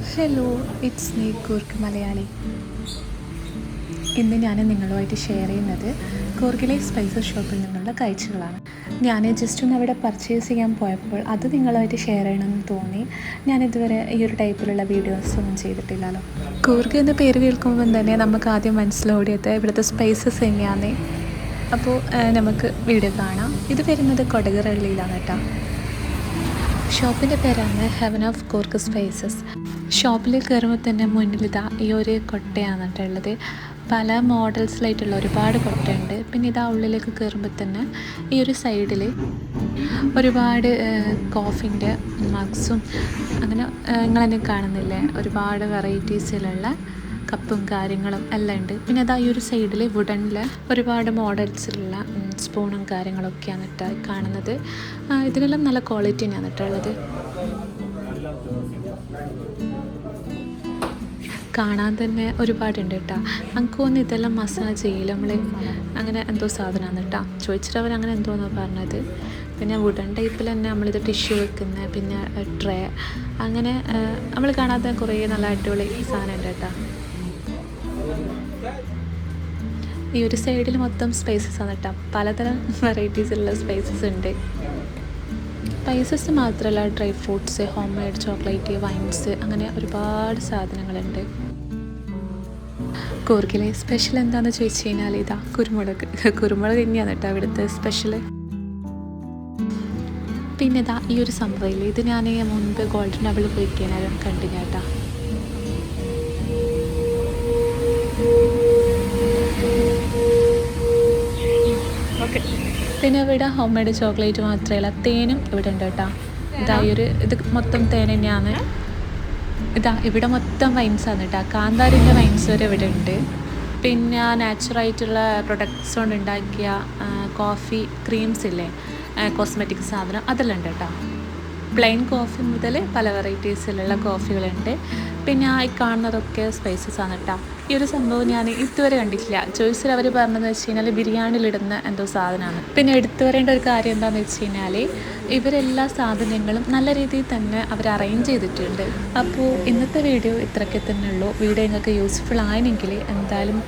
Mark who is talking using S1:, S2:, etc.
S1: Hello, it's me Coorg Malayali. ഇന്ന് ഞാൻ നിങ്ങളുമായിട്ട് ഷെയർ ചെയ്യുന്നത് കൂർഗിലെ സ്പൈസസ് ഷോപ്പിൽ നിന്നുള്ള കാഴ്ചകളാണ്. ഞാൻ ജസ്റ്റ് ഒന്ന് അവിടെ പർച്ചേസ് ചെയ്യാൻ പോയപ്പോൾ അത് നിങ്ങളുമായിട്ട് ഷെയർ ചെയ്യണമെന്ന് തോന്നി. ഞാനിതുവരെ ഈ ഒരു ടൈപ്പിലുള്ള വീഡിയോസ് ഒന്നും ചെയ്തിട്ടില്ലല്ലോ. കൂർഗ് എന്ന പേര് കേൾക്കുമ്പോൾ തന്നെ നമുക്ക് ആദ്യം മനസ്സിലോടിയത് ഇവിടുത്തെ സ്പൈസസ് തന്നെയാണ്. അപ്പോൾ നമുക്ക് വീഡിയോ കാണാം. ഇത് വരുന്നത് കൊടകരള്ളിയിലാണ് കേട്ടോ. ഷോപ്പിൻ്റെ പേരാണ് ഹെവൻ ഓഫ് കൂർഗ് സ്പൈസസ്. ഷോപ്പിൽ കയറുമ്പോൾ തന്നെ മുന്നിലിതാ ഈ ഒരു കൊട്ടയാണ് കേട്ടുള്ളത്. പല മോഡൽസിലായിട്ടുള്ള ഒരുപാട് കൊട്ടയുണ്ട്. പിന്നെ ഇതാ ഉള്ളിലേക്ക് കയറുമ്പോൾ തന്നെ ഈ ഒരു സൈഡിൽ ഒരുപാട് കോഫിൻ്റെ മഗ്സും അങ്ങനെ നിങ്ങളെന്നെ കാണുന്നില്ലേ, ഒരുപാട് വെറൈറ്റീസിലുള്ള കപ്പും കാര്യങ്ങളും എല്ലാം ഉണ്ട്. പിന്നെ അതാ ഈ ഒരു സൈഡിൽ വുഡനിൽ ഒരുപാട് മോഡൽസിലുള്ള സ്പൂണും കാര്യങ്ങളൊക്കെയാണ് കേട്ടോ കാണുന്നത്. ഇതിനെല്ലാം നല്ല ക്വാളിറ്റി തന്നെയാണ് കേട്ടോ ഉള്ളത്. കാണാൻ തന്നെ ഒരുപാടുണ്ട് കേട്ടോ. നമുക്ക് തോന്നുന്നു ഇതെല്ലാം മസാജ് ചെയ്യില്ല നമ്മൾ, അങ്ങനെ എന്തോ സാധനമാണ് കേട്ടോ. ചോദിച്ചിട്ട് അവർ അങ്ങനെ എന്തോന്നാണ് പറഞ്ഞത്. പിന്നെ വുഡൻ ടൈപ്പിൽ തന്നെ നമ്മളിത് ടിഷ്യൂ വെക്കുന്ന, പിന്നെ ട്രേ, അങ്ങനെ നമ്മൾ കാണാത്ത കുറേ നല്ല അടിപൊളി സാധനം ഉണ്ട് കേട്ടോ. ഈ ഒരു സൈഡിൽ മൊത്തം സ്പൈസസ് ആണ് കേട്ടോ. പലതരം വെറൈറ്റീസിലുള്ള സ്പൈസസ് ഉണ്ട്. സ്പൈസസ് മാത്രമല്ല, dry fruits, home made chocolate, vines, അങ്ങനെ ഒരുപാട് സാധനങ്ങളുണ്ട്. കൂർഗിലെ സ്പെഷ്യൽ എന്താണെന്ന് ചോദിച്ചു കഴിഞ്ഞാൽ ഇതാ കുരുമുളക് തന്നെയാണ് കേട്ടോ ഇവിടുത്തെ സ്പെഷ്യൽ. പിന്നെ ഇതാ ഈ ഒരു സംഭവമില്ല, ഇത് ഞാൻ മുൻപ് ഗോൾഡൻ ഡബിൾ പോയി കഴിഞ്ഞാലും കണ്ടിന്യൂ കേട്ടോ. ഓക്കെ. പിന്നെ ഇവിടെ ഹോം മെയ്ഡ് ചോക്ലേറ്റ് മാത്രമല്ല, തേനും ഇവിടെ ഉണ്ട് കേട്ടോ. ഇതാ ഇത് മൊത്തം തേൻ തന്നെയാണ്. ഇതാ ഇവിടെ മൊത്തം വൈൻസാണ് കേട്ടോ. കാന്താരിൻ്റെ വൈൻസ് വരെ ഇവിടെ ഉണ്ട്. പിന്നെ നാച്ചുറായിട്ടുള്ള പ്രൊഡക്ട്സ് കൊണ്ട് ഉണ്ടാക്കിയ കോഫി ക്രീംസ് ഇല്ലേ, കോസ്മെറ്റിക് സാധനം, അതെല്ലാം ഉണ്ട് കേട്ടോ. പ്ലെയിൻ കോഫി മുതൽ പല വെറൈറ്റീസിലുള്ള കോഫികളുണ്ട്. പിന്നെ ഈ കാണുന്നതൊക്കെ സ്പൈസസ് ആണ് കേട്ടോ. ഈ ഒരു സംഭവം ഞാൻ ഇതുവരെ കണ്ടിട്ടില്ല. ചോയ്സിൽ അവർ പറഞ്ഞതെന്ന് വെച്ച് കഴിഞ്ഞാൽ ബിരിയാണിയിലിടുന്ന എന്തോ സാധനമാണ്. പിന്നെ എടുത്തു വരേണ്ട ഒരു കാര്യം എന്താണെന്ന് വെച്ച് കഴിഞ്ഞാൽ ഇവരെല്ലാ സാധനങ്ങളും നല്ല രീതിയിൽ തന്നെ അവർ അറേഞ്ച് ചെയ്തിട്ടുണ്ട്. അപ്പോൾ ഇന്നത്തെ വീഡിയോ ഇത്രയൊക്കെ തന്നെ ഉള്ളൂ. വീഡിയോ നിങ്ങൾക്ക് യൂസ്ഫുൾ ആയെങ്കിൽ എന്തായാലും